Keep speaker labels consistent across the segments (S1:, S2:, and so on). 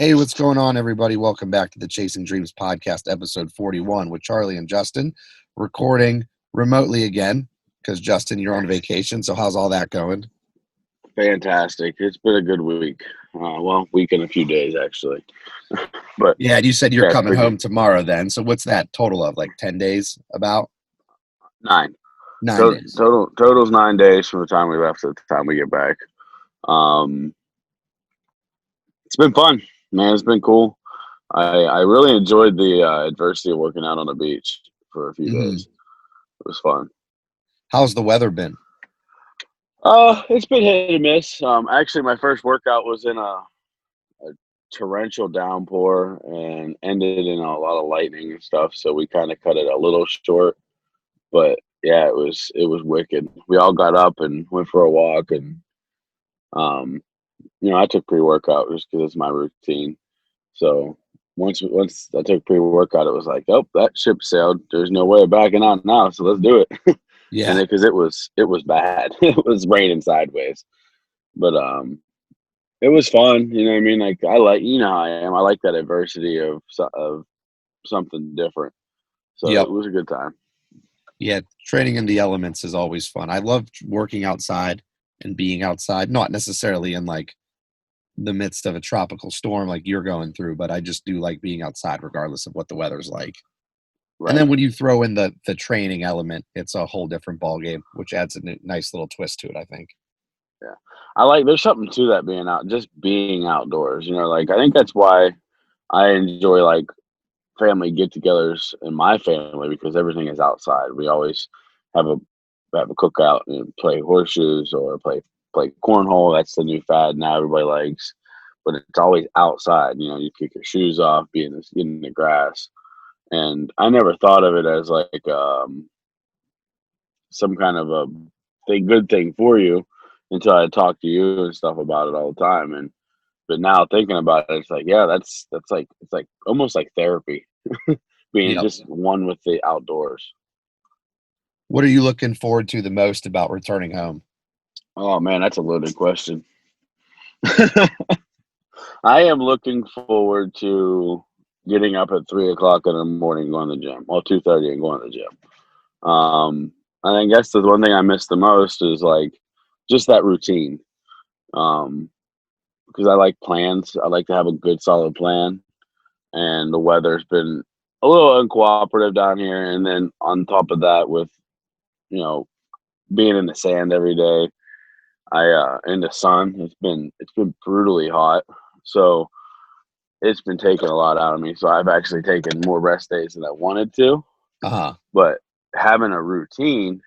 S1: Hey, what's going on, everybody? Welcome back to the Chasing Dreams podcast, episode 41, with Charlie and Justin, recording remotely again because, Justin, you're on vacation. So how's all that going?
S2: Fantastic. It's been a good week. Week and a few days, actually. But
S1: Yeah, you said you're
S2: yeah, it's
S1: coming
S2: been
S1: home tomorrow then. So what's that total of, like 10 days about?
S2: 9.
S1: 9 days.
S2: Total's 9 days from the time we left to the time we get back. Um, it's been fun, man. It's been cool. I really enjoyed the adversity of working out on the beach for a few days. It was fun.
S1: How's the weather been?
S2: It's been hit and miss. Actually, my first workout was in a torrential downpour and ended in a lot of lightning and stuff. So we kind of cut it a little short. But yeah, it was wicked. We all got up and went for a walk, and um, I took pre-workout just because it's my routine. So once I took pre-workout, it was like, oh, that ship sailed. There's no way of backing out now. So let's do it.
S1: Yeah.
S2: Because it was bad. It was raining sideways, but it was fun. You know what I mean? Like how I am. I like that adversity of something different. So
S1: Yep.
S2: it was a good time.
S1: Yeah, training in the elements is always fun. I love working outside and being outside, not necessarily in like the midst of a tropical storm like you're going through, but I just do like being outside regardless of what the weather's like. And
S2: Right.
S1: then when you throw in the training element, it's a whole different ball game, which adds a nice little twist to it, I think.
S2: Yeah. There's something to that just being outdoors. Like I think that's why I enjoy like family get-togethers in my family because everything is outside. We always have a cookout and play horseshoes or play cornhole. That's the new fad now. Everybody likes, but it's always outside. You kick your shoes off, be in the grass. And I never thought of it as like some kind of a good thing for you until I talked to you and stuff about it all the time. But now thinking about it, it's like, yeah, that's like it's like almost like therapy, being
S1: Yep.
S2: just one with the outdoors.
S1: What are you looking forward to the most about returning home?
S2: Oh man, that's a loaded question. I am looking forward to getting up at 3 o'clock in the morning, and going to the gym. Well, 2:30 and going to the gym. I guess the one thing I miss the most is like just that routine. Because I like plans. I like to have a good solid plan. And the weather's been a little uncooperative down here. And then on top of that, with you know being in the sand every day, in the sun, it's been brutally hot. So it's been taking a lot out of me. So I've actually taken more rest days than I wanted to.
S1: Uh-huh.
S2: But having a routine,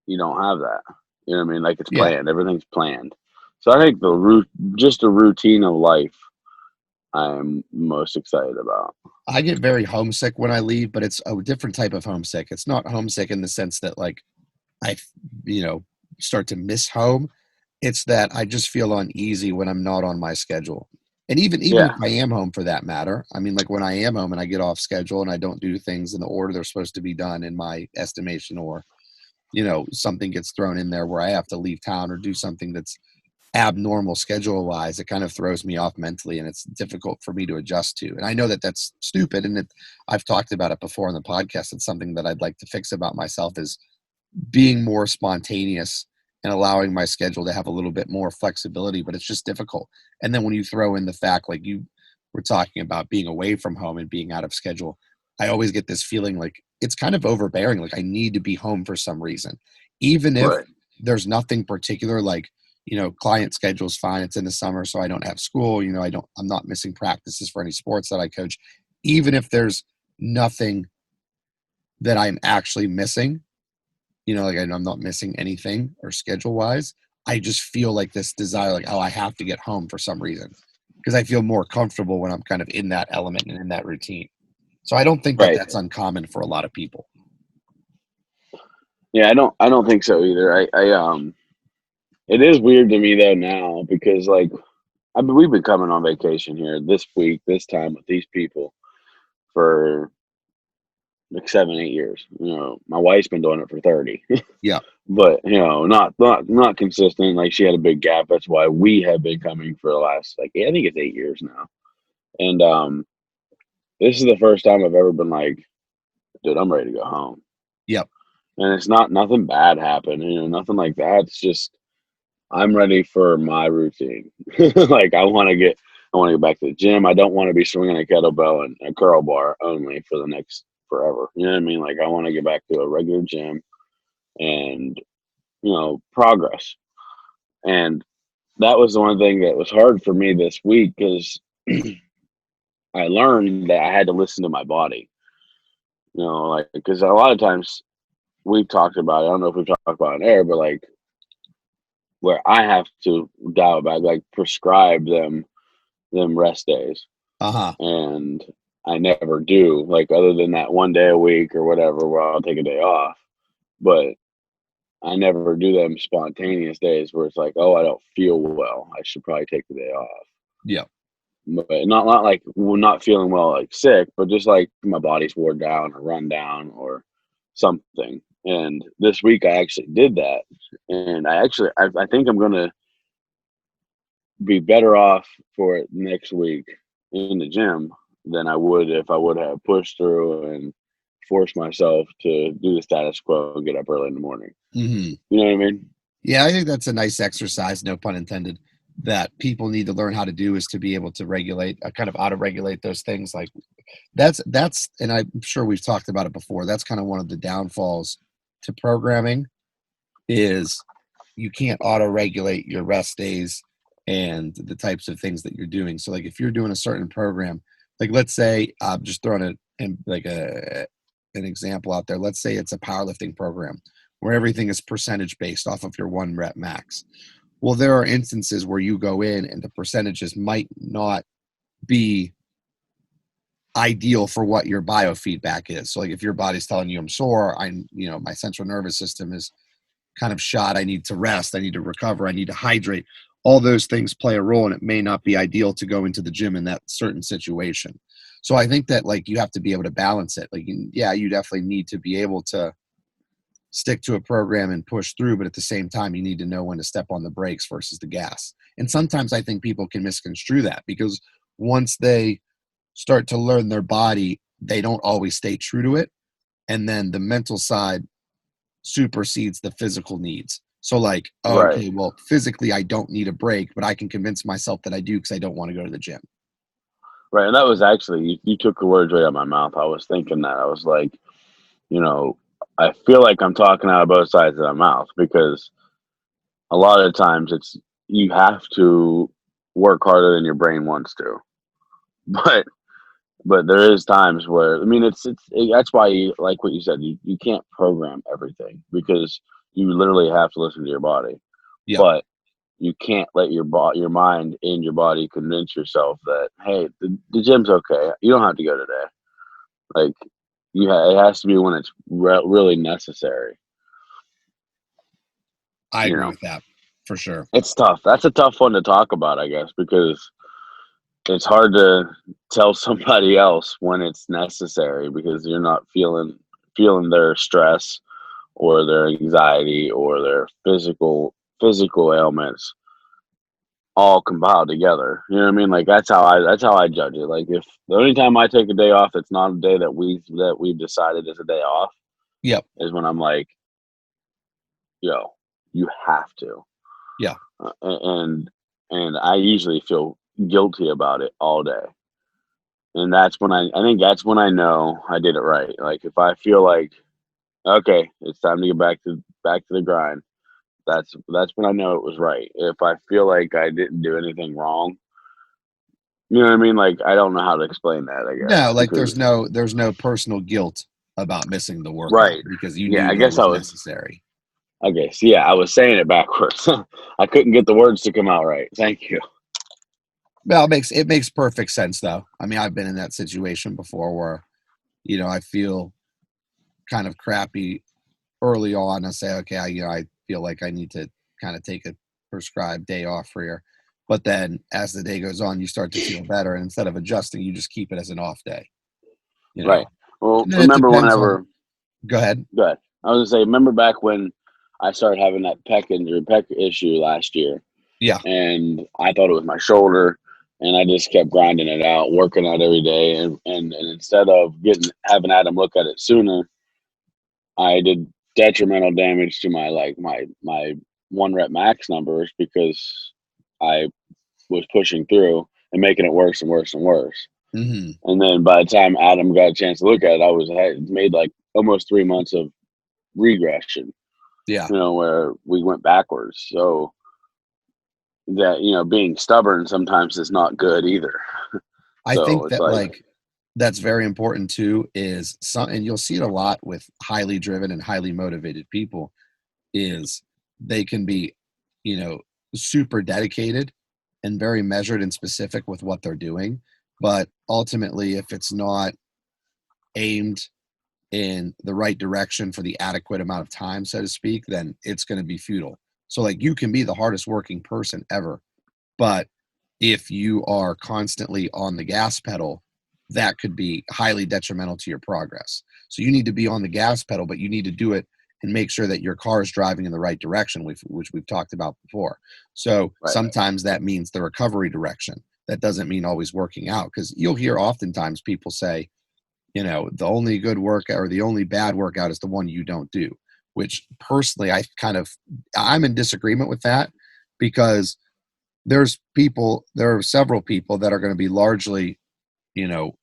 S2: you don't have that. You know what I mean? Like it's
S1: Yeah.
S2: planned. Everything's planned. So I think just the routine of life, I'm most excited about.
S1: I get very homesick when I leave, but it's a different type of homesick. It's not homesick in the sense that like I, start to miss home. It's that I just feel uneasy when I'm not on my schedule. And even if
S2: Yeah,
S1: I am home for that matter, I mean, like when I am home and I get off schedule and I don't do things in the order they're supposed to be done in my estimation, or, something gets thrown in there where I have to leave town or do something that's abnormal schedule wise, it kind of throws me off mentally and it's difficult for me to adjust to. And I know that that's stupid. And I've talked about it before on the podcast. It's something that I'd like to fix about myself is being more spontaneous and allowing my schedule to have a little bit more flexibility, but it's just difficult. And then when you throw in the fact, like you were talking about being away from home and being out of schedule, I always get this feeling like it's kind of overbearing. Like I need to be home for some reason, even if
S2: right.
S1: there's nothing particular, like, client schedule's fine. It's in the summer, so I don't have school. I'm not missing practices for any sports that I coach. Even if there's nothing that I'm actually missing, like I'm not missing anything or schedule wise, I just feel like this desire, like, oh, I have to get home for some reason because I feel more comfortable when I'm kind of in that element and in that routine. So I don't think that
S2: Right.
S1: that's uncommon for a lot of people.
S2: Yeah, I don't think so either. It is weird to me though now because like we've been coming on vacation here this week, this time with these people for like 7, 8 years. My wife's been doing it for 30.
S1: Yeah.
S2: But not consistent. Like she had a big gap. That's why we have been coming for the last I think it's 8 years now. And this is the first time I've ever been like, dude, I'm ready to go home.
S1: Yep.
S2: And it's not nothing bad happened, nothing like that. It's just I'm ready for my routine. Like I want to get back to the gym. I don't want to be swinging a kettlebell and a curl bar only for the next forever. You know what I mean? Like I want to get back to a regular gym and progress. And that was the one thing that was hard for me this week because I learned that I had to listen to my body. Like because a lot of times we've talked about it. I don't know if we've talked about it in air, but like where I have to dial back, like prescribe them rest days,
S1: Uh-huh.
S2: and I never do. Like other than that one day a week or whatever, where I'll take a day off, but I never do them spontaneous days where it's like, oh, I don't feel well. I should probably take the day off.
S1: Yep.
S2: But not like we're not feeling well, like sick, but just like my body's worn down or run down or something. And this week I actually did that, and I think I'm gonna be better off for it next week in the gym than I would if I would have pushed through and forced myself to do the status quo and get up early in the morning.
S1: Mhm.
S2: You know what I mean?
S1: Yeah, I think that's a nice exercise, no pun intended, that people need to learn how to do is to be able to regulate, kind of auto regulate those things. Like and I'm sure we've talked about it before. That's kind of one of the downfalls to programming is you can't auto regulate your rest days and the types of things that you're doing. So, like if you're doing a certain program, like let's say I'm just throwing an example out there. Let's say it's a powerlifting program where everything is percentage based off of your 1 rep max. Well, there are instances where you go in and the percentages might not be ideal for what your biofeedback is. So like if your body's telling you I'm sore, my central nervous system is kind of shot, I need to rest, I need to recover, I need to hydrate. All those things play a role, and it may not be ideal to go into the gym in that certain situation. So I think that like you have to be able to balance it. Like yeah, you definitely need to be able to stick to a program and push through, but at the same time you need to know when to step on the brakes versus the gas. And sometimes I think people can misconstrue that because once they start to learn their body, they don't always stay true to it. And then the mental side supersedes the physical needs. So like, oh,
S2: Right.
S1: okay, well, physically I don't need a break, but I can convince myself that I do because I don't want to go to the gym.
S2: Right. And that was actually, you took the words right out of my mouth. I was thinking that. I was like, you know, I feel like I'm talking out of both sides of my mouth because a lot of times you have to work harder than your brain wants to. But but there is times where I mean that's why like what you said, you can't program everything because you literally have to listen to your body.
S1: Yep.
S2: But you can't let your mind and your body convince yourself that hey, the gym's okay. You don't have to go today. Like it has to be when it's really necessary.
S1: I
S2: You
S1: agree
S2: know,
S1: with that for sure.
S2: it's tough. That's a tough one to talk about, I guess, because it's hard to tell somebody else when it's necessary because you're not feeling their stress or their anxiety or their physical ailments all compiled together. You know what I mean? Like that's how I judge it. Like if the only time I take a day off, it's not a day that we've decided is a day off,
S1: Yep.
S2: is when I'm like, yo, you have to,
S1: Yeah.
S2: and I usually feel guilty about it all day. And I think that's when I know I did it right. Like if I feel like okay, it's time to get back to the grind. That's when I know it was right. If I feel like I didn't do anything wrong, you know what I mean? Like I don't know how to explain that, I
S1: No,
S2: guess,
S1: like
S2: because
S1: there's no personal guilt about missing the workout
S2: right.
S1: because you
S2: Yeah,
S1: knew
S2: I
S1: that it
S2: guess
S1: was necessary.
S2: I was saying it backwards. I couldn't get the words to come out right. Thank you.
S1: Well, it makes perfect sense though. I mean, I've been in that situation before where, I feel kind of crappy early on. I say, okay, I feel like I need to kind of take a prescribed day off here. But then as the day goes on, you start to feel better. And instead of adjusting, you just keep it as an off day, you
S2: Right.
S1: know.
S2: Well,
S1: And then it
S2: remember
S1: depends on,
S2: whenever
S1: go ahead.
S2: good. I was gonna say, remember back when I started having that pec issue last year,
S1: Yeah.
S2: and I thought it was my shoulder, and I just kept grinding it out, working out every day, and instead of having Adam look at it sooner, I did detrimental damage to my 1 rep max numbers because I was pushing through and making it worse and worse and worse.
S1: Hmm.
S2: And then by the time Adam got a chance to look at it, I had made like almost 3 months of regression,
S1: Yeah.
S2: where we went backwards. So that, being stubborn sometimes is not good either.
S1: I
S2: So
S1: think
S2: it's
S1: that
S2: like,
S1: like that's very important too is some, and you'll see it a lot with highly driven and highly motivated people is they can be, you know, super dedicated and very measured and specific with what they're doing. But ultimately, if it's not aimed in the right direction for the adequate amount of time, so to speak, then it's going to be futile. So, like, you can be the hardest working person ever, but if you are constantly on the gas pedal, that could be highly detrimental to your progress. So, you need to be on the gas pedal, but you need to do it and make sure that your car is driving in the right direction, which we've talked about before. So,
S2: right,
S1: sometimes that means the recovery direction. That doesn't mean always working out because you'll hear oftentimes people say, the only good workout or the only bad workout is the one you don't do, which personally I'm in disagreement with that because there are several people that are going to be largely, you know,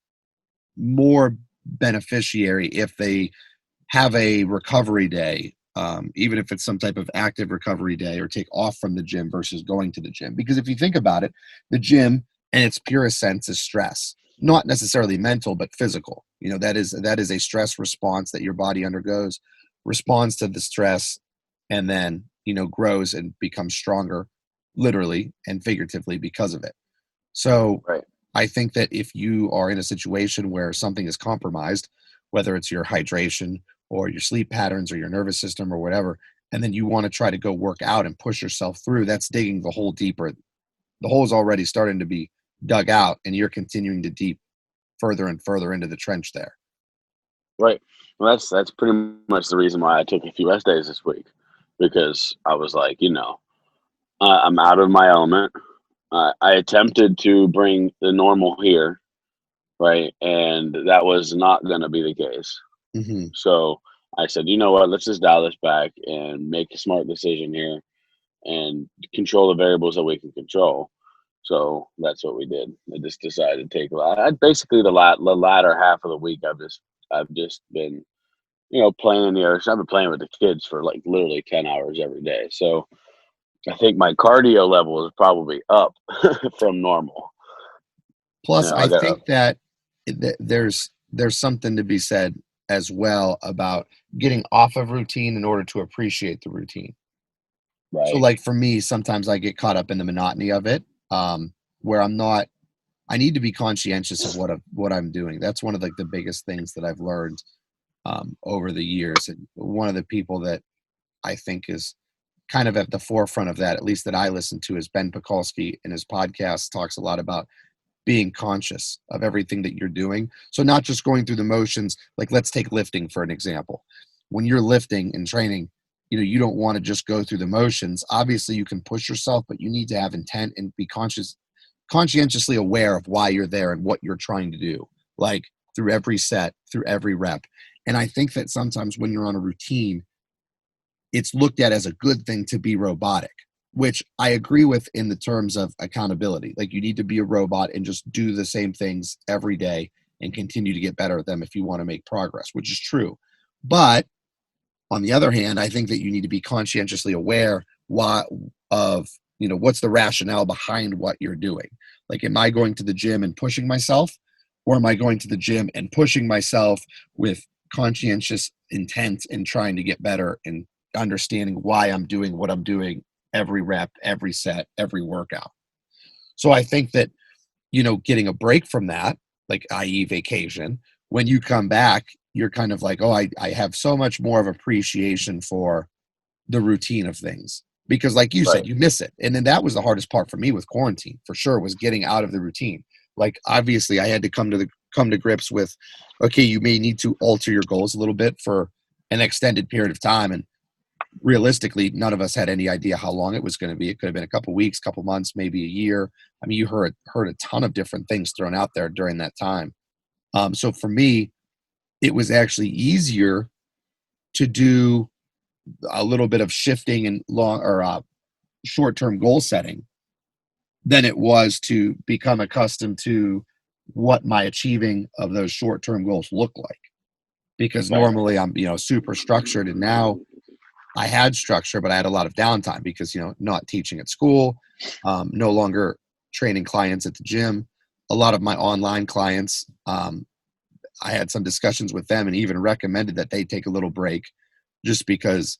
S1: more beneficiary if they have a recovery day, even if it's some type of active recovery day or take off from the gym versus going to the gym. Because if you think about it, the gym in its purest sense is stress, not necessarily mental, but physical. That is a stress response that your body undergoes, responds to the stress, and then, grows and becomes stronger, literally and figuratively because of it. So
S2: right,
S1: I think that if you are in a situation where something is compromised, whether it's your hydration or your sleep patterns or your nervous system or whatever, and then you want to try to go work out and push yourself through, that's digging the hole deeper. The hole is already starting to be dug out, and you're continuing to deep further and further into the trench there.
S2: right. Well, that's pretty much the reason why I took a few rest days this week, because I was like, I'm out of my element. I attempted to bring the normal here, right, and that was not going to be the case.
S1: Hmm.
S2: So I said, you know what? Let's just dial this back and make a smart decision here and control the variables that we can control. So that's what we did. I just decided to take. Basically the latter half of the week. I've just been playing in the ocean. I've been playing with the kids for like literally 10 hours every day. So I think my cardio level is probably up from normal.
S1: Plus,
S2: I
S1: I
S2: got
S1: think that there's something to be said as well about getting off of routine in order to appreciate the routine. So,
S2: right,
S1: like for me, sometimes I get caught up in the monotony of it, where I'm not. I need to be conscientious of what I'm doing. That's one of the biggest things that I've learned over the years. And one of the people that I think is kind of at the forefront of that, at least that I listen to, is Ben Pekulski. In his podcast talks a lot about being conscious of everything that you're doing. So not just going through the motions, like let's take lifting for an example. When you're lifting and training, you don't want to just go through the motions. Obviously you can push yourself, but you need to have intent and be conscientiously aware of why you're there and what you're trying to do, like through every set, through every rep. And I think that sometimes when you're on a routine, it's looked at as a good thing to be robotic, which I agree with in the terms of accountability. Like you need to be a robot and just do the same things every day and continue to get better at them if you want to make progress, which is true. But on the other hand, I think that you need to be conscientiously aware of what's the rationale behind what you're doing. Like, am I going to the gym and pushing myself, or am I going to the gym and pushing myself with conscientious intent and trying to get better and understanding why I'm doing what I'm doing every rep, every set, every workout. So I think that getting a break from that, like i.e. vacation, when you come back, you're kind of like, oh, I have so much more of appreciation for the routine of things. Because like you said,
S2: right,
S1: you miss it. And then that was the hardest part for me with quarantine, for sure, was getting out of the routine. Like obviously I had to come to grips with, okay, you may need to alter your goals a little bit for an extended period of time. And realistically, none of us had any idea how long it was going to be. It could have been a couple weeks, couple months, maybe a year. I mean, you heard a ton of different things thrown out there during that time. So for me, it was actually easier to do a little bit of shifting and long or short term goal setting than it was to become accustomed to what my achieving of those short term goals look like. Because
S2: Right.
S1: normally I'm, super structured, and now I had structure, but I had a lot of downtime because, not teaching at school, no longer training clients at the gym. A lot of my online clients, I had some discussions with them and even recommended that they take a little break just because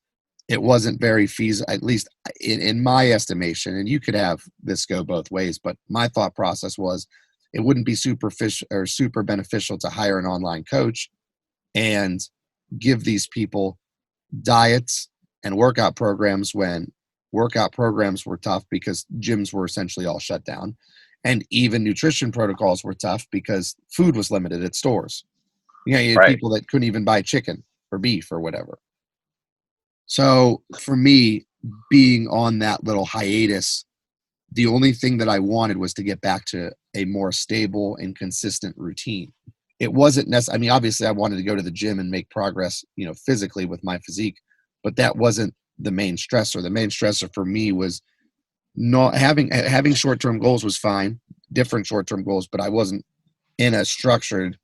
S1: it wasn't very feasible, at least in my estimation. And you could have this go both ways, but my thought process was it wouldn't be super beneficial to hire an online coach and give these people diets and workout programs when workout programs were tough because gyms were essentially all shut down. And even nutrition protocols were tough because food was limited at stores. You had
S2: Right.
S1: people that couldn't even buy chicken or beef or whatever. So for me, being on that little hiatus, the only thing that I wanted was to get back to a more stable and consistent routine. It wasn't necessary. I mean, obviously, I wanted to go to the gym and make progress, physically with my physique, but that wasn't the main stressor. The main stressor for me was not having short term goals was fine, different short term goals, but I wasn't in a structured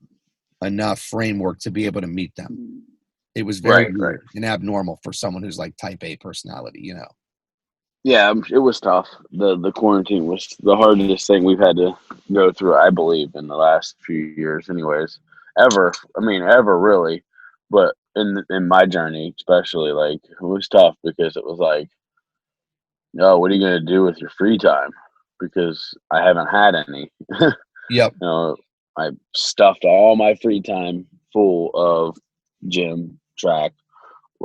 S1: enough framework to be able to meet them. It was very
S2: Right. Right.
S1: weird and abnormal for someone who's like type A personality.
S2: Yeah, it was tough. The quarantine was the hardest thing we've had to go through, I believe, in the last few years, anyways. Ever. I mean, ever really. But in my journey, especially, like it was tough because it was like, no, what are you gonna do with your free time? Because I haven't had any.
S1: Yep.
S2: I stuffed all my free time full of gym, track,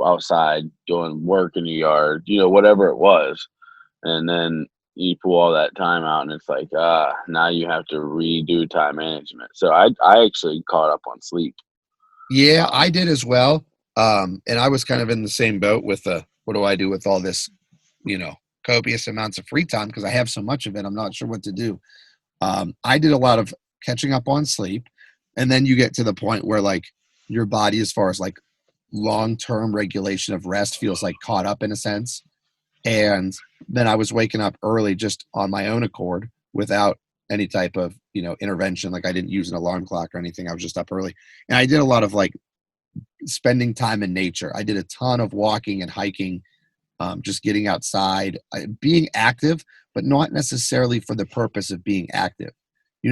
S2: outside, doing work in the yard, whatever it was. And then you pull all that time out and it's like, now you have to redo time management. So I actually caught up on sleep.
S1: Yeah, I
S2: Um,
S1: did as well. And I was kind of in the same boat with the what do I do with all this, you know, copious amounts of free time because I have so much of it. I'm not sure what to do. I did a lot of catching up on sleep. And then you get to the point where like your body, as far as like long term regulation of rest, feels like caught up in a sense. And then I was waking up early just on my own accord without any type of, intervention. Like I didn't use an alarm clock or anything. I was just up early. And I did a lot of like spending time in nature. I did a ton of walking and hiking, just getting outside, being active, but not necessarily for the purpose of being active.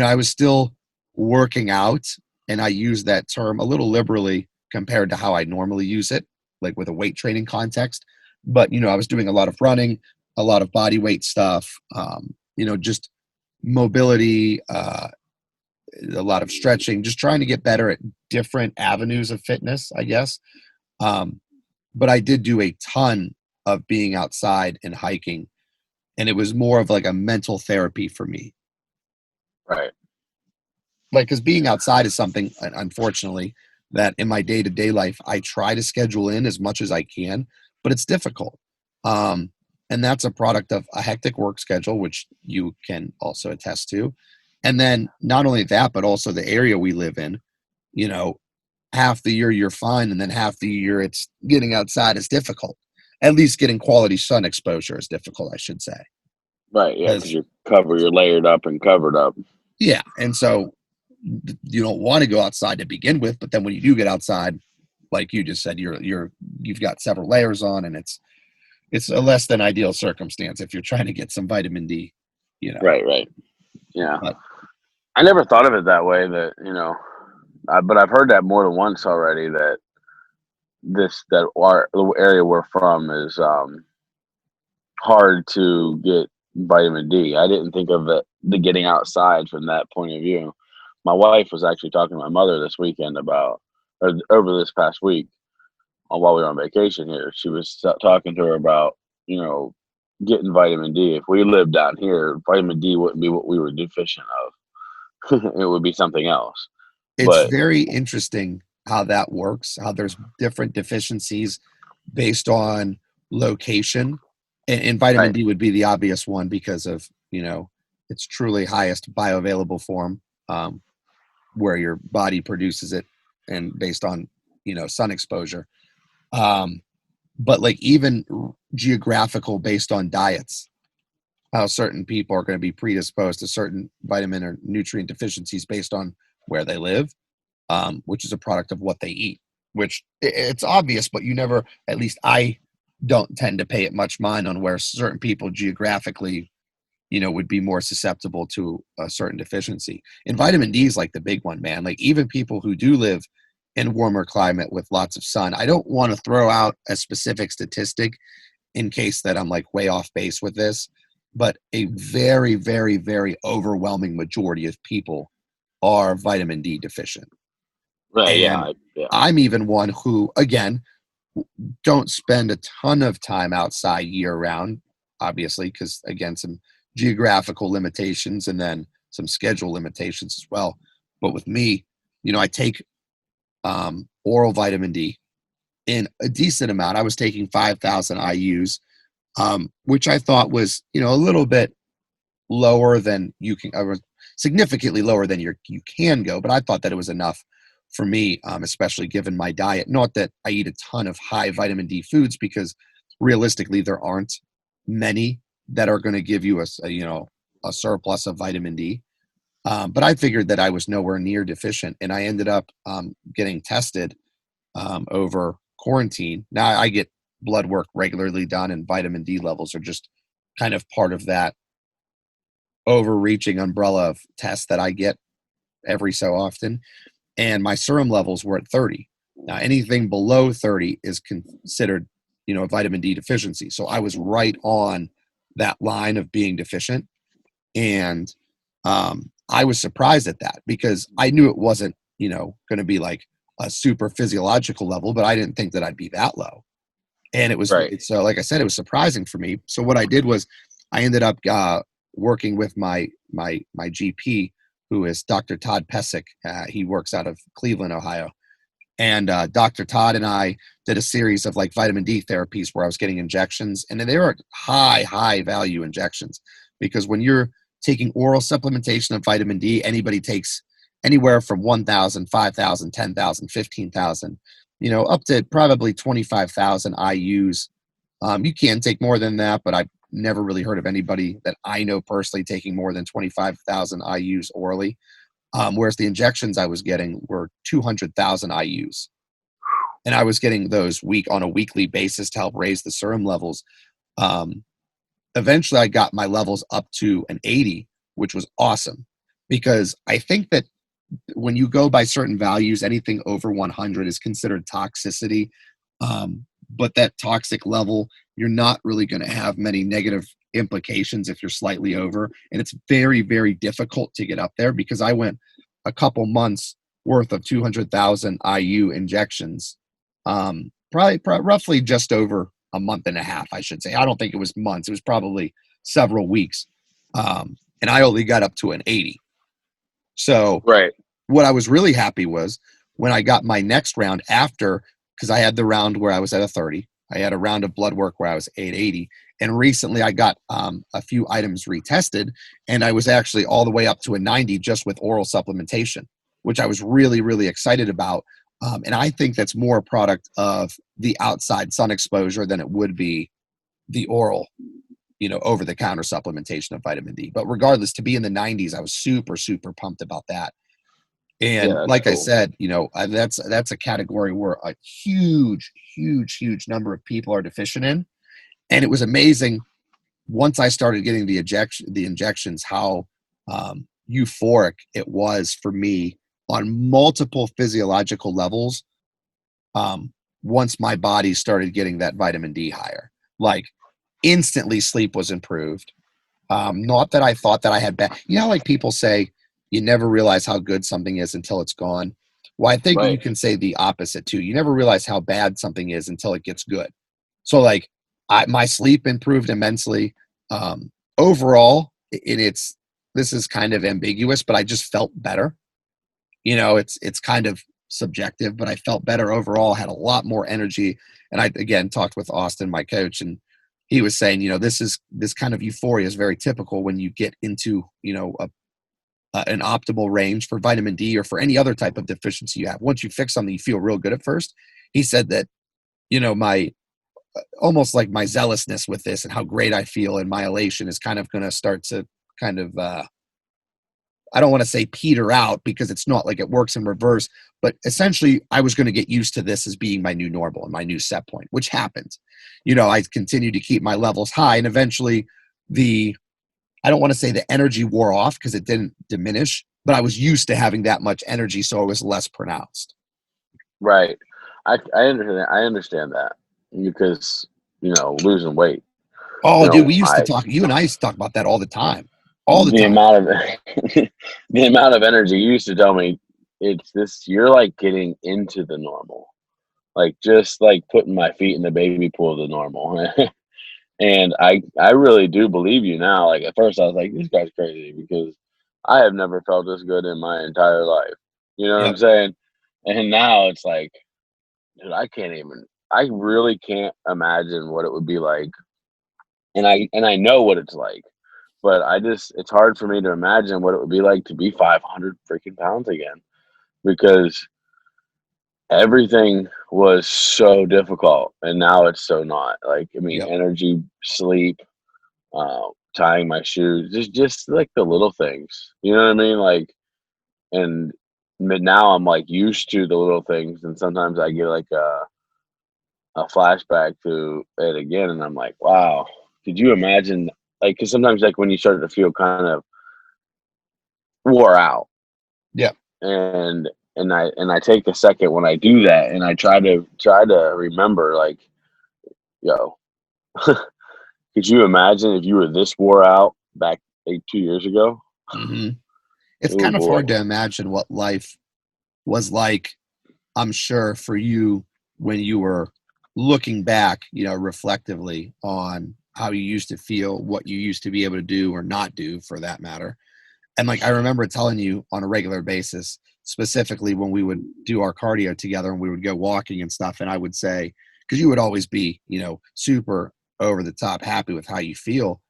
S1: I was still working out, and I use that term a little liberally compared to how I normally use it, like with a weight training context. But, I was doing a lot of running, a lot of body weight stuff, just mobility, a lot of stretching, just trying to get better at different avenues of fitness, I guess. Um, but I did do a ton of being outside and hiking, and it was more of like a mental therapy for me.
S2: right.
S1: Like, because being outside is something, unfortunately, that in my day to day life, I try to schedule in as much as I can, but it's difficult. Um, and that's a product of a hectic work schedule, which you can also attest to. And then not only that, but also the area we live in, you know, half the year you're fine, and then half the year it's getting outside is difficult. At least getting quality sun exposure is difficult, I should say.
S2: Right. Yeah. Because
S1: Because
S2: you're layered up and covered up.
S1: yeah, and so you don't want to go outside to begin with, but then when you do get outside, like you just said, you've got several layers on, and it's a less than ideal circumstance if you're trying to get some vitamin D, you know.
S2: Right. Right. Yeah.
S1: But
S2: I never thought of it that way. But I've heard that more than once already. That our the area we're from is hard to get vitamin D. I didn't think of the getting outside from that point of view. My wife was actually talking to my mother this weekend about, or over this past week, while we were on vacation here. She was talking to her about, you know, getting vitamin D. If we lived down here, vitamin D wouldn't be what we were deficient of. It would be something else.
S1: it's
S2: But
S1: very interesting how that works, how there's different deficiencies based on location, and vitamin
S2: Right.
S1: D would be the obvious one because of, its truly highest bioavailable form, where your body produces it and based on, sun exposure. Um, but like even geographical based on diets, how certain people are going to be predisposed to certain vitamin or nutrient deficiencies based on where they live, which is a product of what they eat. Which it's obvious, but you never, at least I don't tend to pay it much mind on where certain people geographically, would be more susceptible to a certain deficiency. And vitamin D is like the big one, man. Like even people who do live in warmer climate with lots of sun, I don't want to throw out a specific statistic in case that I'm like way off base with this, but a very, very, very overwhelming majority of people are vitamin D deficient.
S2: Right. Yeah.
S1: And
S2: Yeah.
S1: I'm even one who, again, don't spend a ton of time outside year round, obviously, because again, some geographical limitations and then some schedule limitations as well. But with me, I take oral vitamin D in a decent amount. I was taking 5,000 IUs, which I thought was, a little bit lower than you can, significantly lower than you can go. But I thought that it was enough for me, especially given my diet. Not that I eat a ton of high vitamin D foods, because realistically, there aren't many that are going to give you a surplus of vitamin D. But I figured that I was nowhere near deficient, and I ended up getting tested over quarantine. Now I get blood work regularly done, and vitamin D levels are just kind of part of that overreaching umbrella of tests that I get every so often. And my serum levels were at 30. Now, anything below 30 is considered, a vitamin D deficiency. So I was right on that line of being deficient. And I was surprised at that because I knew it wasn't, going to be like a super physiological level, but I didn't think that I'd be that low. And
S2: Right.
S1: so like I said, it was surprising for me. So what I did was I ended up working with my GP, who is Dr. Todd Pesic. He works out of Cleveland, Ohio. And Dr. Todd and I did a series of like vitamin D therapies where I was getting injections, and they were high value injections, because when you're taking oral supplementation of vitamin D, anybody takes anywhere from 1,000, 5,000, 10,000, 15,000, up to probably 25,000 IUs. You can take more than that, but I've never really heard of anybody that I know personally taking more than 25,000 IUs orally. Whereas the injections I was getting were 200,000 IUs. And I was getting those on a weekly basis to help raise the serum levels. Um, Eventually, I got my levels up to an 80, which was awesome, because I think that when you go by certain values, anything over 100 is considered toxicity. But that toxic level, you're not really going to have many negative implications if you're slightly over. And it's very, very difficult to get up there, because I went a couple months worth of 200,000 IU injections, roughly just over a month and a half, I should say. I don't think it was months. It was probably several weeks. And I only got up to an 80. So
S2: Right.
S1: what I was really happy was when I got my next round after, because I had the round where I was at a 30. I had a round of blood work where I was 880. And recently I got a few items retested, and I was actually all the way up to a 90 just with oral supplementation, which I was really, really excited about. And I think that's more a product of the outside sun exposure than it would be the oral, over the counter supplementation of vitamin D. But regardless, to be in the 90s, I was super, super pumped about that.
S2: Yeah.
S1: And
S2: That's
S1: like I
S2: cool.
S1: said, that's a category where a huge, huge, huge number of people are deficient in. And it was amazing once I started getting the injections, how euphoric it was for me on multiple physiological levels. Once my body started getting that vitamin D higher, like instantly sleep was improved. Not that I thought that I had bad. Like people say, you never realize how good something is until it's gone. Well, I think you
S2: Right.
S1: can say the opposite too. You never realize how bad something is until it gets good. So, like, my sleep improved immensely. Overall, and this is kind of ambiguous, but I just felt better. It's kind of subjective, but I felt better overall, had a lot more energy. And I, again, talked with Austin, my coach, and he was saying, this kind of euphoria is very typical when you get into, an optimal range for vitamin D or for any other type of deficiency you have. Once you fix something, you feel real good at first. He said that, my almost like my zealousness with this and how great I feel and my elation is kind of going to start to kind of, I don't want to say peter out because it's not like it works in reverse, but essentially I was going to get used to this as being my new normal and my new set point, which happened. I continued to keep my levels high, and eventually I don't want to say the energy wore off because it didn't diminish, but I was used to having that much energy, so it was less pronounced.
S2: Right. I understand. I understand that because losing weight.
S1: Oh, dude, we used to
S2: I
S1: talk. You and I used to talk about that all the time, all the
S2: the
S1: time.
S2: amount of the amount of energy you used to tell me, it's this. You're like getting into the normal, like just like putting my feet in the baby pool of the normal. And I really do believe you now. Like at first I was like, this guy's crazy because I have never felt this good in my entire life. You know what I'm
S1: Yep.
S2: saying? And now it's like, dude, I really can't imagine what it would be like. And I know what it's like, but it's hard for me to imagine what it would be like to be 500 freaking pounds again because everything was so difficult and now it's so not. Like, I mean,
S1: Yep.
S2: energy, sleep, tying my shoes, just like the little things. You know what I mean? Like, and but now I'm like used to the little things, and sometimes I get like a flashback to it again, and I'm like, wow, could you imagine? Like, because sometimes like when you start to feel kind of wore out,
S1: Yep.
S2: and I take a second when I do that, and I try to remember like, yo, could you imagine if you were this wore out back like 2 years ago?
S1: Hmm. It's
S2: Oh
S1: kind of
S2: boy.
S1: hard to imagine what life was like, I'm sure, for you when you were looking back, reflectively on how you used to feel, what you used to be able to do or not do for that matter. And like, I remember telling you on a regular basis, specifically when we would do our cardio together and we would go walking and stuff. And I would say, because you would always be, super over the top happy with how you feel.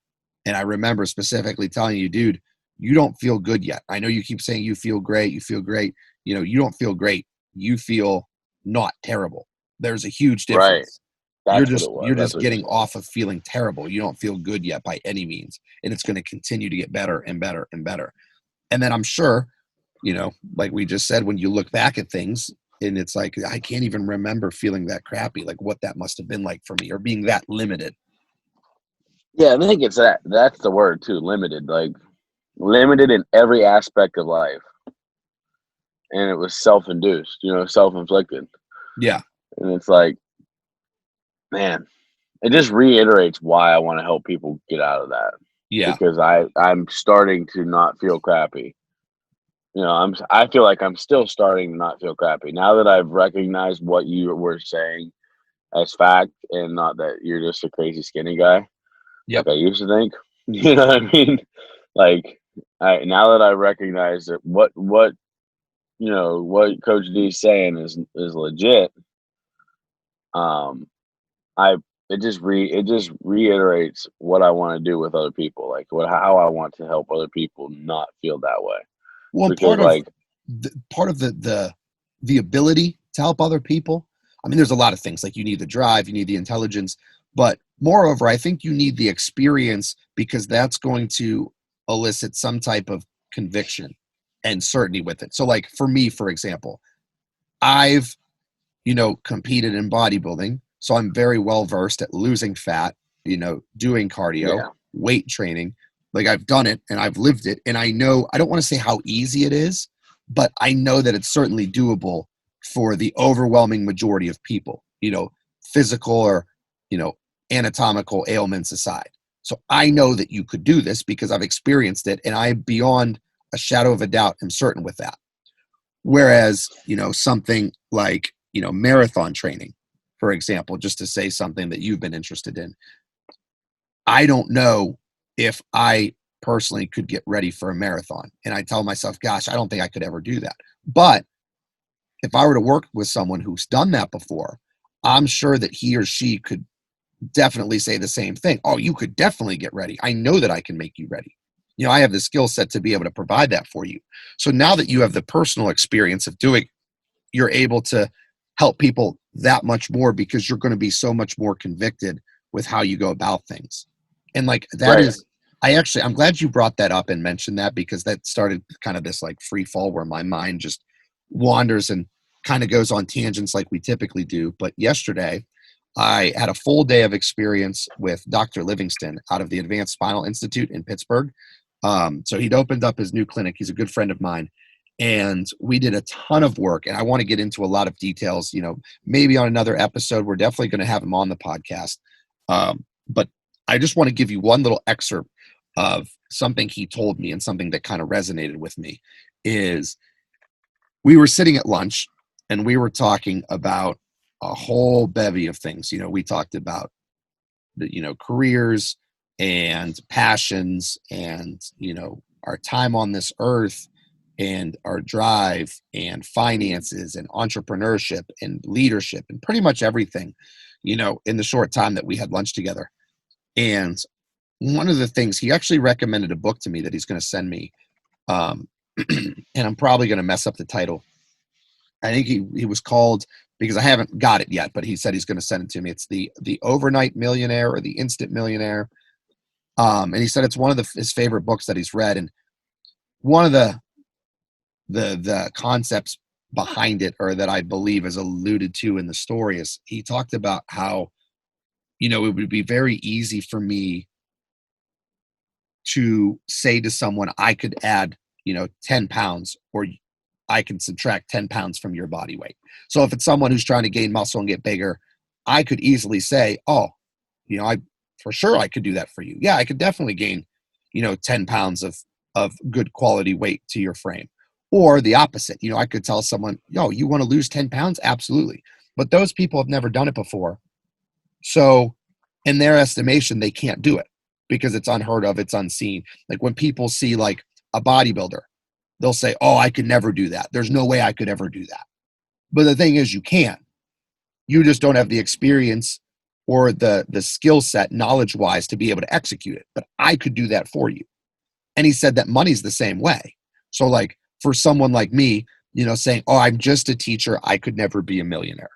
S1: And I remember specifically telling you, dude, you don't feel good yet. I know you keep saying you feel great, you feel great. You don't feel great. You feel not terrible. There's a huge
S2: Right.
S1: difference. You're
S2: That's what
S1: just
S2: it
S1: you're
S2: was. That's
S1: just
S2: what you
S1: getting
S2: said.
S1: off of feeling terrible. You don't feel good yet by any means. And it's going to continue to get better and better and better. And then I'm sure, like we just said, when you look back at things and it's like, I can't even remember feeling that crappy, like what that must have been like for me or being that limited.
S2: Yeah, I think it's that. That's the word too. Limited, like limited in every aspect of life, and it was self-induced. Self-inflicted,
S1: Yeah.
S2: and it's like, man, it just reiterates why I want to help people get out of that
S1: Yeah.
S2: because I'm starting to not feel crappy. I feel like I'm still starting to not feel crappy now that I've recognized what you were saying as fact and not that you're just a crazy skinny guy
S1: Yep.
S2: like I used to think. You know what I mean? Like now that I recognize that what Coach D is saying is legit. Um, I it just reiterates what I want to do with other people, like how I want to help other people not feel that way.
S1: Well, and
S2: Because like,
S1: part of the ability to help other people. I mean, there's a lot of things like you need the drive, you need the intelligence, but moreover, I think you need the experience because that's going to elicit some type of conviction and certainty with it. So, like for me, for example, I've competed in bodybuilding, so I'm very well versed at losing fat, doing cardio,
S2: yeah,
S1: weight training. Like I've done it and I've lived it, and I know I don't want to say how easy it is, but I know that it's certainly doable for the overwhelming majority of people, physical or you know anatomical ailments aside. So I know that you could do this because I've experienced it, and I beyond a shadow of a doubt am certain with that. Whereas, something like, marathon training, for example, just to say something that you've been interested in, I don't know if I personally could get ready for a marathon. And I tell myself, gosh, I don't think I could ever do that. But if I were to work with someone who's done that before, I'm sure that he or she could definitely say the same thing. Oh, you could definitely get ready. I know that I can make you ready. I have the skill set to be able to provide that for you. So now that you have the personal experience of doing, you're able to help people that much more because you're going to be so much more convicted with how you go about things. And like that
S2: Right.
S1: is, I'm glad you brought that up and mentioned that, because that started kind of this like free fall where my mind just wanders and kind of goes on tangents like we typically do. But yesterday, I had a full day of experience with Dr. Livingston out of the Advanced Spinal Institute in Pittsburgh. So he'd opened up his new clinic. He's a good friend of mine. And we did a ton of work. And I want to get into a lot of details, maybe on another episode. We're definitely going to have him on the podcast. But I just want to give you one little excerpt of something he told me, and something that kind of resonated with me is, we were sitting at lunch and we were talking about a whole bevy of things. We talked about the, careers and passions and, our time on this earth and our drive and finances and entrepreneurship and leadership and pretty much everything, in the short time that we had lunch together. And one of the things, he actually recommended a book to me that he's going to send me. Um, and I'm probably going to mess up the title. I think he was called, because I haven't got it yet, but he said he's going to send it to me. It's the Overnight Millionaire or the Instant Millionaire. And he said it's one of his favorite books that he's read. And one of the concepts behind it, or that I believe is alluded to in the story, is he talked about how, it would be very easy for me to say to someone, I could add, 10 pounds, or I can subtract 10 pounds from your body weight. So if it's someone who's trying to gain muscle and get bigger, I could easily say, oh, I for sure I could do that for you. Yeah, I could definitely gain, 10 pounds of good quality weight to your frame. Or the opposite, I could tell someone, yo, you want to lose 10 pounds? Absolutely. But those people have never done it before. So in their estimation, they can't do it because it's unheard of, it's unseen. Like when people see like a bodybuilder, they'll say, oh, I could never do that. There's no way I could ever do that. But the thing is, you can. You just don't have the experience or the skill set knowledge wise to be able to execute it. But I could do that for you. And he said that money's the same way. So like for someone like me, saying, oh, I'm just a teacher, I could never be a millionaire,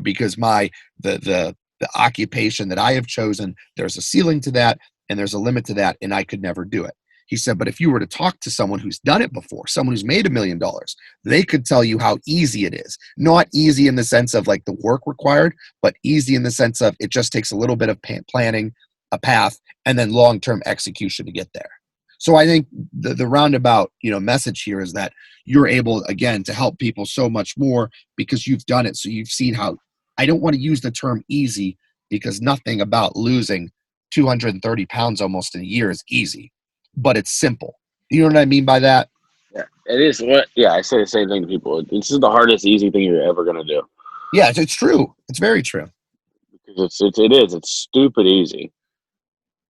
S1: because the occupation that I have chosen, there's a ceiling to that and there's a limit to that, and I could never do it. He said, but if you were to talk to someone who's done it before, someone who's made $1 million, they could tell you how easy it is. Not easy in the sense of like the work required, but easy in the sense of it just takes a little bit of planning, a path, and then long-term execution to get there. So I think the roundabout, message here is that you're able, again, to help people so much more because you've done it. So you've seen how, I don't want to use the term easy, because nothing about losing 230 pounds almost in a year is easy, but it's simple. You know what I mean by that?
S2: Yeah, it is. What? Yeah, I say the same thing to people. This is the hardest easy thing you're ever gonna do,
S1: Yeah, it's true. It's very true.
S2: because it's stupid easy,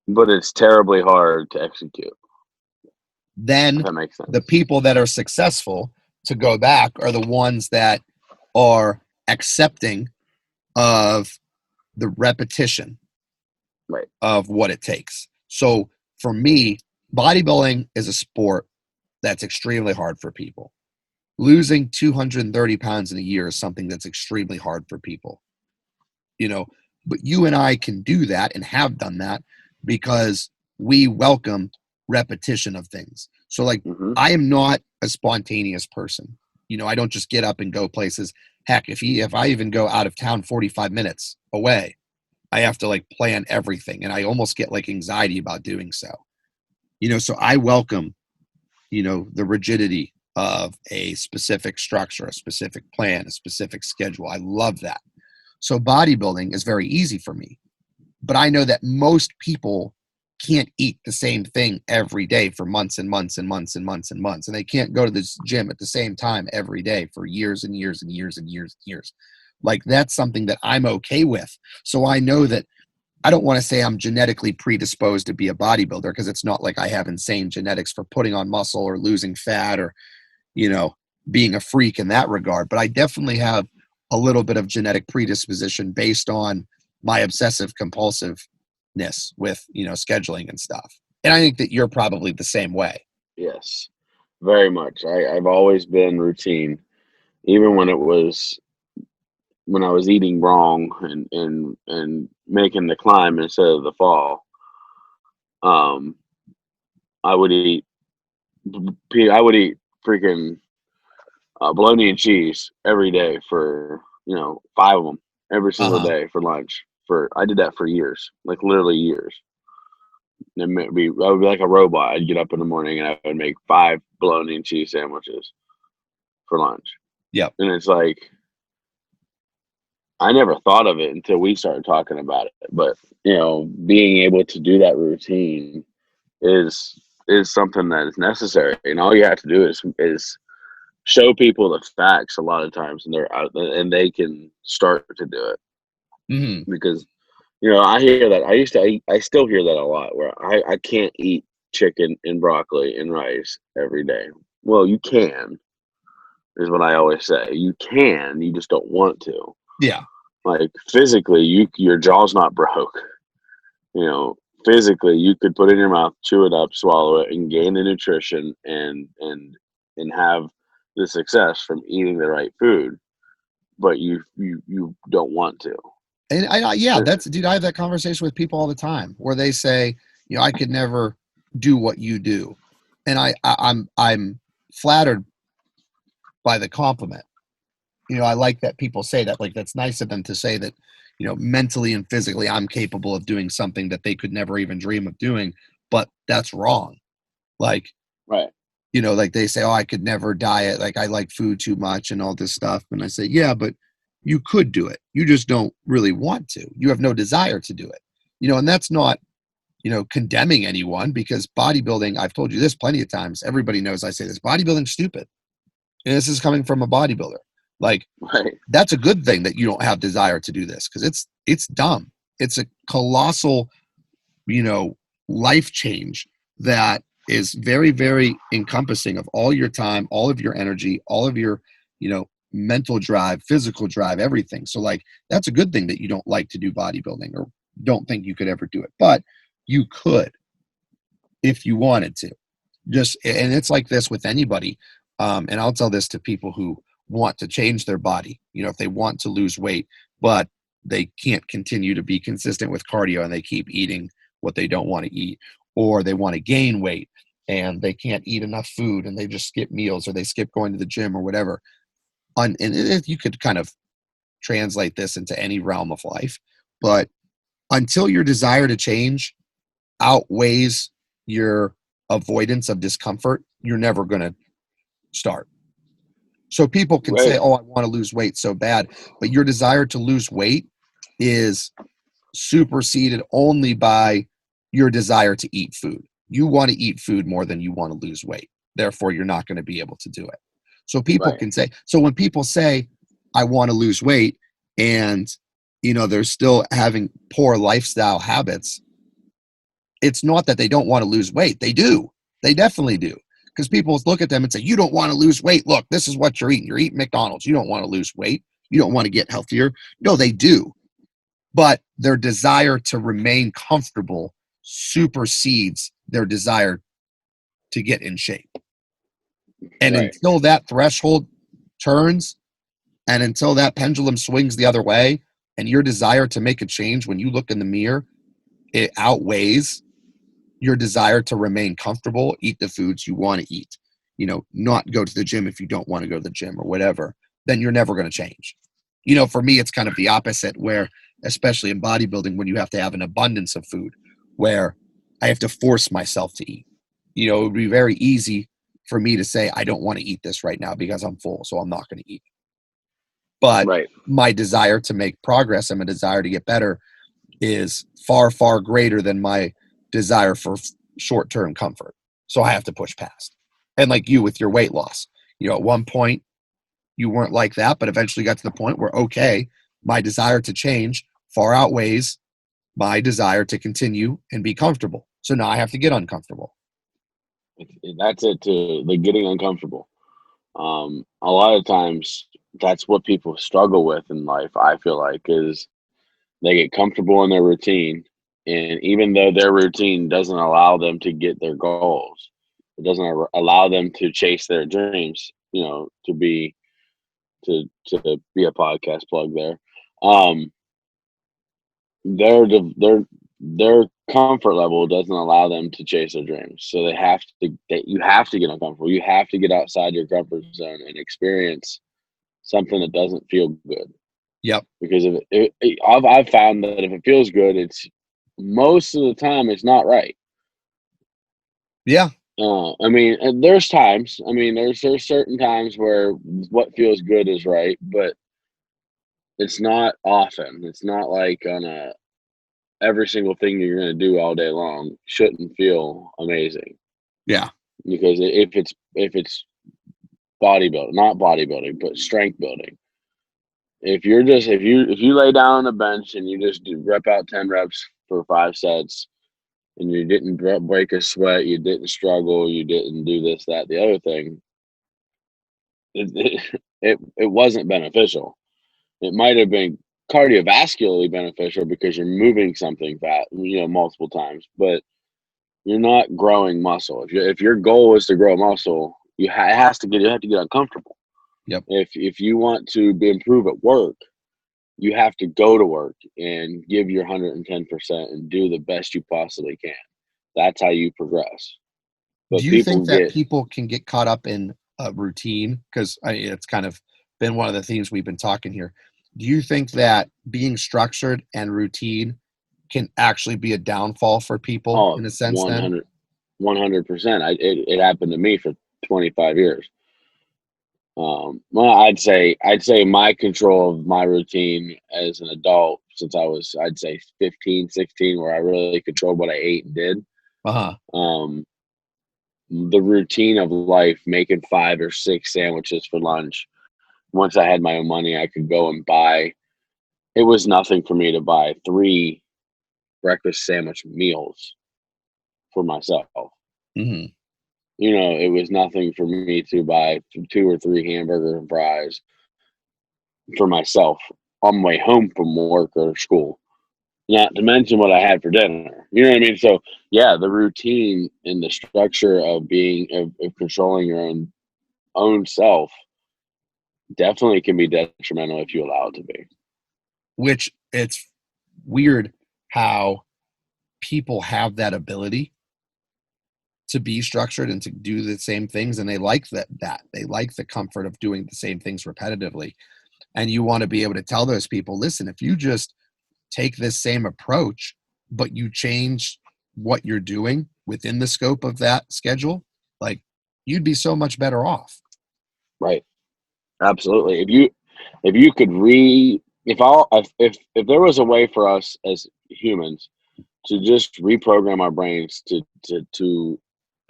S2: but it's terribly hard to execute. If
S1: Then
S2: that makes
S1: the
S2: sense.
S1: people that are successful, to go back, are the ones that are accepting of the repetition
S2: Right.
S1: of what it takes. So for me, bodybuilding is a sport that's extremely hard for people. Losing 230 pounds in a year is something that's extremely hard for people, you know, but you and I can do that and have done that because we welcome repetition of things. So like,
S2: Hmm.
S1: I am not a spontaneous person. I don't just get up and go places. Heck, if I even go out of town 45 minutes away, I have to like plan everything, and I almost get like anxiety about doing so. So I welcome, the rigidity of a specific structure, a specific plan, a specific schedule. I love that. So bodybuilding is very easy for me, but I know that most people can't eat the same thing every day for months and months and months and months and months. And they can't go to this gym at the same time every day for years and years and years and years and years. Like that's something that I'm okay with. So I know that I don't want to say I'm genetically predisposed to be a bodybuilder, because it's not like I have insane genetics for putting on muscle or losing fat or, you know, being a freak in that regard, but I definitely have a little bit of genetic predisposition based on my obsessive compulsiveness with, scheduling and stuff. And I think that you're probably the same way.
S2: Yes, very much. I've always been routine, even when I was eating wrong and making the climb instead of the fall. Um, I would eat I would eat freaking bologna and cheese every day for 5 of them every single
S1: Uh-huh.
S2: day for lunch. For I did that for years, like literally years. And I would be like a robot. I'd get up in the morning and I would make 5 bologna and cheese sandwiches for lunch.
S1: Yep.
S2: And it's like I never thought of it until we started talking about it. But being able to do that routine is something that is necessary, and all you have to do is show people the facts a lot of times, and they're out and they can start to do it
S1: Hmm.
S2: because I hear that I still hear that a lot where I can't eat chicken and broccoli and rice every day. Well, you can, is what I always say. You can, you just don't want to.
S1: Yeah.
S2: Like physically, your jaw's not broke. You know, physically, you could put it in your mouth, chew it up, swallow it, and gain the nutrition and have the success from eating the right food. But you don't want to.
S1: And yeah,
S2: Uh,
S1: that's, dude, I have that conversation with people all the time where they say, I could never do what you do. And I'm flattered by the compliment. I like that people say that. Like, that's nice of them to say that, mentally and physically, I'm capable of doing something that they could never even dream of doing. But that's wrong. Like,
S2: Right,
S1: like they say, oh, I could never diet. Like, I like food too much and all this stuff. And I say, yeah, but you could do it. You just don't really want to. You have no desire to do it. And that's not, condemning anyone, because bodybuilding, I've told you this plenty of times. Everybody knows I say this: bodybuilding's stupid. And this is coming from a bodybuilder. Like,
S2: right,
S1: that's a good thing that you don't have desire to do this, because it's dumb. It's a colossal, you know, life change that is very, very encompassing of all your time, all of your energy, all of your, mental drive, physical drive, everything. So, like, that's a good thing that you don't like to do bodybuilding, or don't think you could ever do it. But you could if you wanted to. Just, and it's like this with anybody. And I'll tell this to people who want to change their body, if they want to lose weight, but they can't continue to be consistent with cardio and they keep eating what they don't want to eat, or they want to gain weight and they can't eat enough food and they just skip meals, or they skip going to the gym or whatever. And you could kind of translate this into any realm of life, but until your desire to change outweighs your avoidance of discomfort, you're never going to start. So people can say,
S2: right,
S1: oh, I want to lose weight so bad, but your desire to lose weight is superseded only by your desire to eat food. You want to eat food more than you want to lose weight. Therefore, you're not going to be able to do it. So people
S2: right,
S1: can say, so when people say, I want to lose weight, and they're still having poor lifestyle habits, it's not that they don't want to lose weight. They do. They definitely do. Because people look at them and say, you don't want to lose weight. Look, this is what you're eating. You're eating McDonald's. You don't want to lose weight. You don't want to get healthier. No, they do. But their desire to remain comfortable supersedes their desire to get in shape. And
S2: right,
S1: until that threshold turns, and until that pendulum swings the other way, and your desire to make a change when you look in the mirror, it outweighs your desire to remain comfortable, eat the foods you want to eat, not go to the gym if you don't want to go to the gym or whatever, then you're never going to change. For me, it's kind of the opposite, where, especially in bodybuilding, when you have to have an abundance of food, where I have to force myself to eat. It would be very easy for me to say, I don't want to eat this right now because I'm full, so I'm not going to eat. But
S2: right,
S1: my desire to make progress and my desire to get better is far, far greater than my desire for short-term comfort. So I have to push past. And like you with your weight loss, at one point you weren't like that, but eventually got to the point where, okay, my desire to change far outweighs my desire to continue and be comfortable. So now I have to get uncomfortable.
S2: that's it too. Like getting uncomfortable. A lot of times that's what people struggle with in life, I feel like, is they get comfortable in their routine. And even though their routine doesn't allow them to get their goals, it doesn't allow them to chase their dreams, to be a podcast plug there. Um, their comfort level doesn't allow them to chase their dreams. So you have to get uncomfortable. You have to get outside your comfort zone and experience something that doesn't feel good.
S1: Yep.
S2: Because I've found that if it feels good, it's most of the time it's not right.
S1: Yeah.
S2: I mean, and there's times. I mean, there's certain times where what feels good is right, but it's not often. It's not like on a every single thing you're going to do all day long shouldn't feel amazing.
S1: Yeah.
S2: Because if it's bodybuilding, not bodybuilding, but strength building, if you lay down on the bench and you just rep out 10 reps for 5 sets, and you didn't break a sweat, you didn't struggle, you didn't do this, that, the other thing, it wasn't beneficial. It might have been cardiovascularly beneficial because you're moving something multiple times, but you're not growing muscle. If your goal is to grow muscle, you have to get uncomfortable.
S1: Yep.
S2: If you want to improve at work, you have to go to work and give your 110% and do the best you possibly can. That's how you progress.
S1: Do
S2: But
S1: you
S2: people
S1: think that
S2: get
S1: people can get caught up in a routine? Because it's kind of been one of the themes we've been talking here. Do you think that being structured and routine can actually be a downfall for people
S2: oh
S1: in a sense
S2: one
S1: then?
S2: hundred 100%. It happened to me for 25 years. Well, I'd say my control of my routine as an adult since I was, I'd say, 15, 16, where I really controlled what I ate and did.
S1: Uh-huh.
S2: Um, the routine of life, making 5 or 6 sandwiches for lunch. Once I had my own money, I could go and buy. It was nothing for me to buy 3 breakfast sandwich meals for myself.
S1: Hmm.
S2: It was nothing for me to buy 2 or 3 hamburger and fries for myself on my way home from work or school. Not to mention what I had for dinner. You know what I mean? So yeah, the routine and the structure of of controlling your own self definitely can be detrimental if you allow it to be.
S1: Which it's weird how people have that ability to be structured and to do the same things, and they like that they like the comfort of doing the same things repetitively. And you want to be able to tell those people, listen, if you just take this same approach, but you change what you're doing within the scope of that schedule, like you'd be so much better off.
S2: Right. Absolutely. If you could if there was a way for us as humans to just reprogram our brains to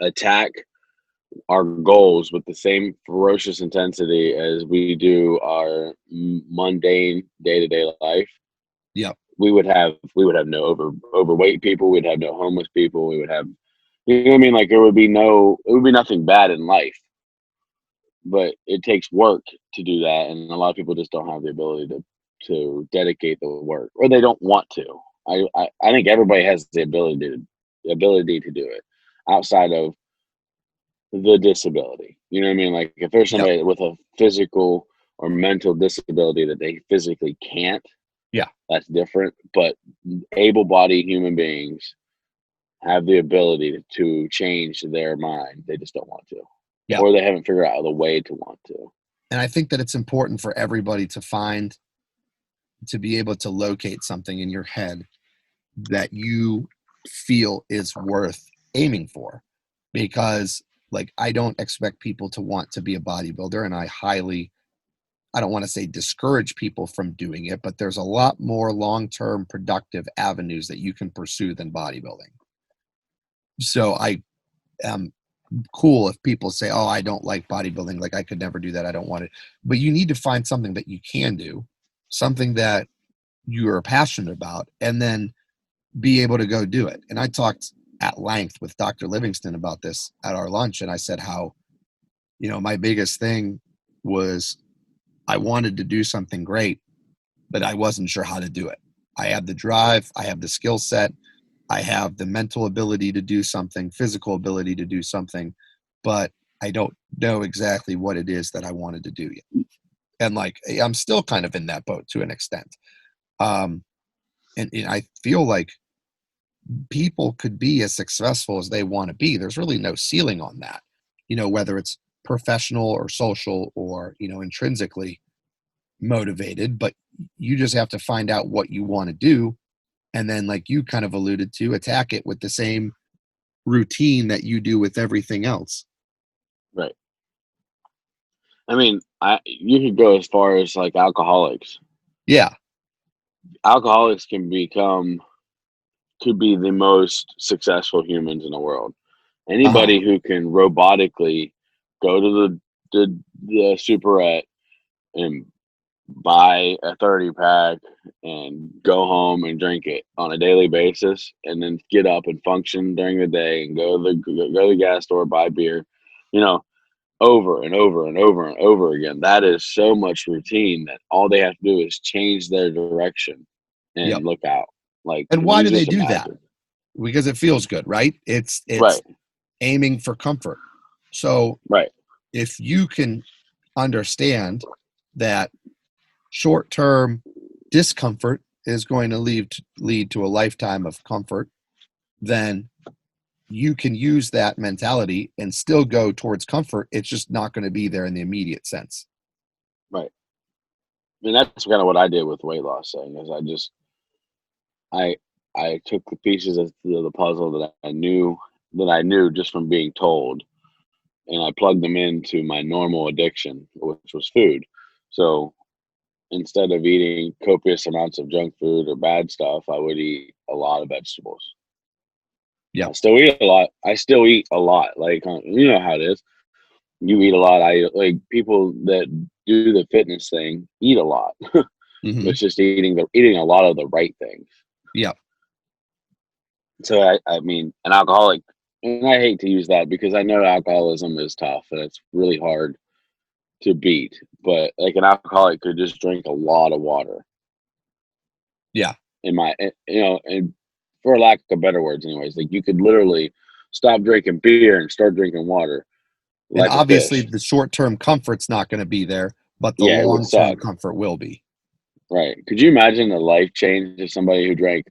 S2: attack our goals with the same ferocious intensity as we do our mundane day-to-day life,
S1: Yep.
S2: we would have no overweight people, we'd have no homeless people, we would have, you know what I mean, like it would be nothing bad in life. But it takes work to do that, and a lot of people just don't have the ability to dedicate the work, or they don't want to. I think everybody has the ability to do it outside of the disability. You know what I mean? Like if there's
S1: Yep.
S2: somebody with a physical or mental disability that they physically can't,
S1: Yeah.
S2: that's different. But able-bodied human beings have the ability to change their mind. They just don't want to,
S1: Yep.
S2: or they haven't figured out the way to want to.
S1: And I think that it's important for everybody to be able to locate something in your head that you feel is worth aiming for. Because, like, I don't expect people to want to be a bodybuilder, and I don't want to say discourage people from doing it, but there's a lot more long-term productive avenues that you can pursue than bodybuilding. So I am cool if people say, "Oh, I don't like bodybuilding. Like I could never do that. I don't want it." But you need to find something that you can do, something that you are passionate about, and then be able to go do it. And I talked at length with Dr. Livingston about this at our lunch, and I said how My biggest thing was I wanted to do something great, but I wasn't sure how to do it. I have the drive, I have the skill set, I have the mental ability to do something, physical ability to do something, but I don't know exactly what it is that I wanted to do yet. And like, I'm still kind of in that boat to an extent. Um, and I feel like people could be as successful as they want to be. There's really no ceiling on that, whether it's professional or social or, intrinsically motivated, but you just have to find out what you want to do. And then, like you kind of alluded to, attack it with the same routine that you do with everything else.
S2: Right. I mean, I you could go as far as like alcoholics.
S1: Yeah.
S2: Alcoholics could be the most successful humans in the world.
S1: Uh-huh.
S2: Anybody who can robotically go to the superette and buy a 30 pack and go home and drink it on a daily basis and then get up and function during the day and go to the gas store, buy beer, you know, over and over and over and over again. That is so much routine that all they have to do is change their direction
S1: Yep.
S2: and look out. Like,
S1: And why
S2: you
S1: do they
S2: just
S1: do that?
S2: imagine.
S1: Because it feels good, right? It's
S2: Right,
S1: aiming for comfort. So
S2: right,
S1: if you can understand that short-term discomfort is going to lead to a lifetime of comfort, then you can use that mentality and still go towards comfort. It's just not going to be there in the immediate sense.
S2: right. I mean, that's kind of what I did with weight loss thing is I I took the pieces of the puzzle that I knew just from being told, and I plugged them into my normal addiction, which was food. So instead of eating copious amounts of junk food or bad stuff, I would eat a lot of vegetables. I
S1: Yep.
S2: still eat a lot. I still eat a lot. Like, you know how it is. You eat a lot. I like people that do the fitness thing eat a lot.
S1: Hmm.
S2: It's just eating a lot of the right things.
S1: Yep.
S2: So I mean, an alcoholic, and I hate to use that because I know alcoholism is tough and it's really hard to beat. But like an alcoholic could just drink a lot of water.
S1: Yeah.
S2: And for lack of better words, anyways, like you could literally stop drinking beer and start drinking water
S1: And
S2: like a
S1: obviously,
S2: fish.
S1: the short-term comfort's not going to be there, but the
S2: Yeah, it would
S1: long-term
S2: suck.
S1: comfort will be.
S2: Right. Could you imagine the life change of somebody who drank,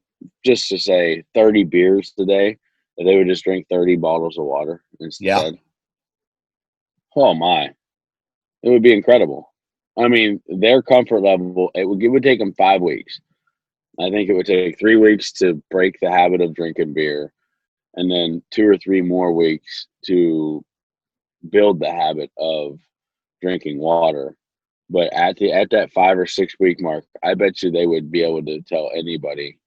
S2: just to say, 30 beers a day, that they would just drink 30 bottles of water
S1: Yeah.
S2: instead? Oh my. It would be incredible. I mean, their comfort level, it would take them 5 weeks. I think it would take 3 weeks to break the habit of drinking beer, and then 2 or 3 more weeks to build the habit of drinking water. But at that 5 or 6 week mark, I bet you they would be able to tell anybody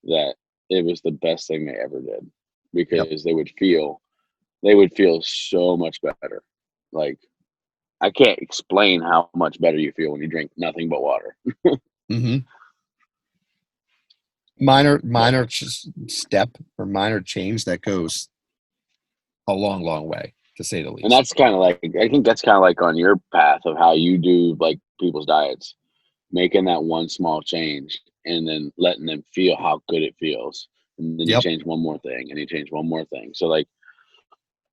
S2: that it was the best thing they ever did
S1: Yep.
S2: because they would feel so much better. Like, I can't explain how much better you feel when you drink nothing but water.
S1: Hmm. Minor,
S2: But
S1: step or minor change that goes a long, long way, to say the
S2: and
S1: least.
S2: that's kind of like, I think that's kind of like on your path of how you do like people's diets, making that one small change and then letting them feel how good it feels. And then you
S1: Yep.
S2: change one more thing and you change one more thing. So like,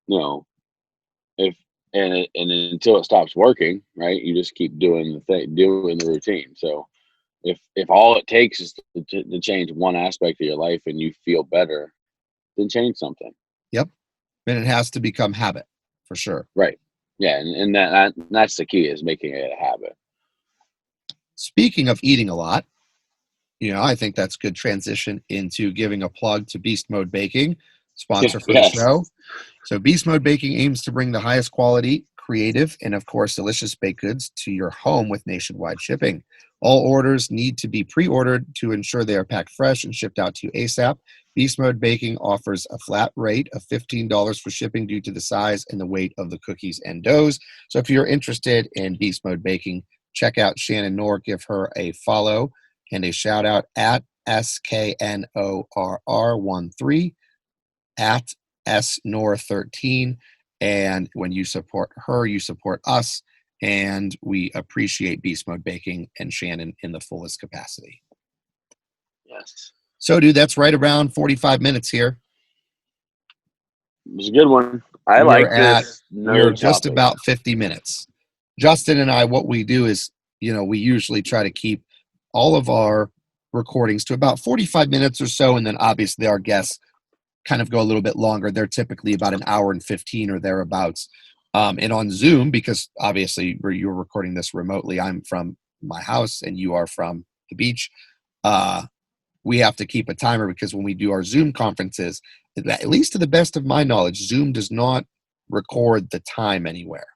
S2: you know, if and then until it stops working, right? You just keep doing the thing, doing the routine. So if all it takes is to change one aspect of your life and you feel better, then change something.
S1: Yep. And it has to become habit for sure.
S2: Right. Yeah, and that's the key is making it a habit.
S1: Speaking of eating a lot, I think that's good transition into giving a plug to Beast Mode Baking, sponsor for the
S2: Yes.
S1: show. So, Beast Mode Baking aims to bring the highest quality, creative, and of course, delicious baked goods to your home with nationwide shipping. All orders need to be pre ordered to ensure they are packed fresh and shipped out to you ASAP. Beast Mode Baking offers a flat rate of $15 for shipping due to the size and the weight of the cookies and doughs. So, if you're interested in Beast Mode Baking, check out Shannon Noor, give her a follow and a shout out at SKNORR13 at SNOR13. And when you support her, you support us. And we appreciate Beast Mode Baking and Shannon in the fullest capacity.
S2: Yes.
S1: So, dude, that's right around 45 minutes here.
S2: It was a good one. I
S1: We're
S2: like
S1: at
S2: this
S1: we're
S2: nerd
S1: just
S2: topic.
S1: about 50 minutes. Justin and I, what we do is, we usually try to keep all of our recordings to about 45 minutes or so, and then obviously our guests kind of go a little bit longer. They're typically about an hour and 15 or thereabouts. And on Zoom, because obviously you're recording this remotely, I'm from my house and you are from the beach. We have to keep a timer because when we do our Zoom conferences, at least to the best of my knowledge, Zoom does not record the time anywhere.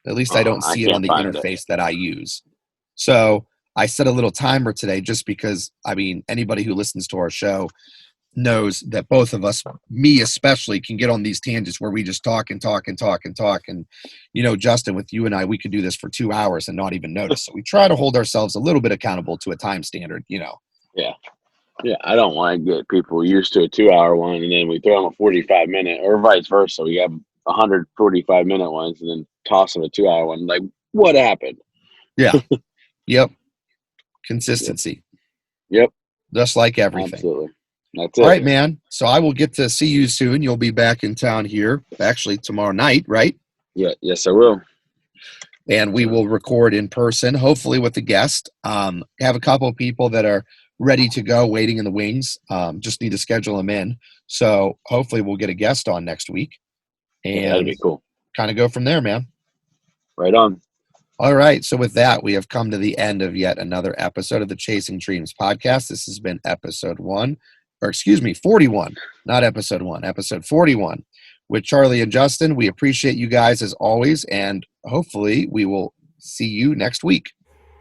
S1: At least I don't
S2: I
S1: see it on
S2: can't
S1: the
S2: find it.
S1: interface that I use. So I set a little timer today just because, anybody who listens to our show knows that both of us, me especially, can get on these tangents where we just talk and talk and talk and talk. And, Justin, with you and I, we could do this for 2 hours and not even notice. So we try to hold ourselves a little bit accountable to a time standard,
S2: Yeah. Yeah, I don't want to get people used to a 2-hour one and then we throw them a 45-minute or vice versa. We have 145-minute ones and then toss them a 2-hour one. Like, what happened?
S1: Yeah. Yep. Consistency.
S2: Yep.
S1: Just like everything.
S2: Absolutely. That's it.
S1: All right, man. So I will get to see you soon. You'll be back in town here, actually tomorrow night, right?
S2: Yeah. Yes, I will.
S1: And we will record in person, hopefully with a guest. Have a couple of people that are ready to go, waiting in the wings. Just need to schedule them in. So hopefully we'll get a guest on next week. And
S2: that'd be cool.
S1: Kind of go from there, man.
S2: Right on.
S1: All right. So with that, we have come to the end of yet another episode of the Chasing Dreams podcast. This has been episode 41, not episode 1, episode 41 with Charlie and Justin. We appreciate you guys as always, and hopefully we will see you next week.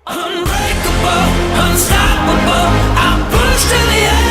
S3: Unbreakable, unstoppable, I'm pushed to the edge.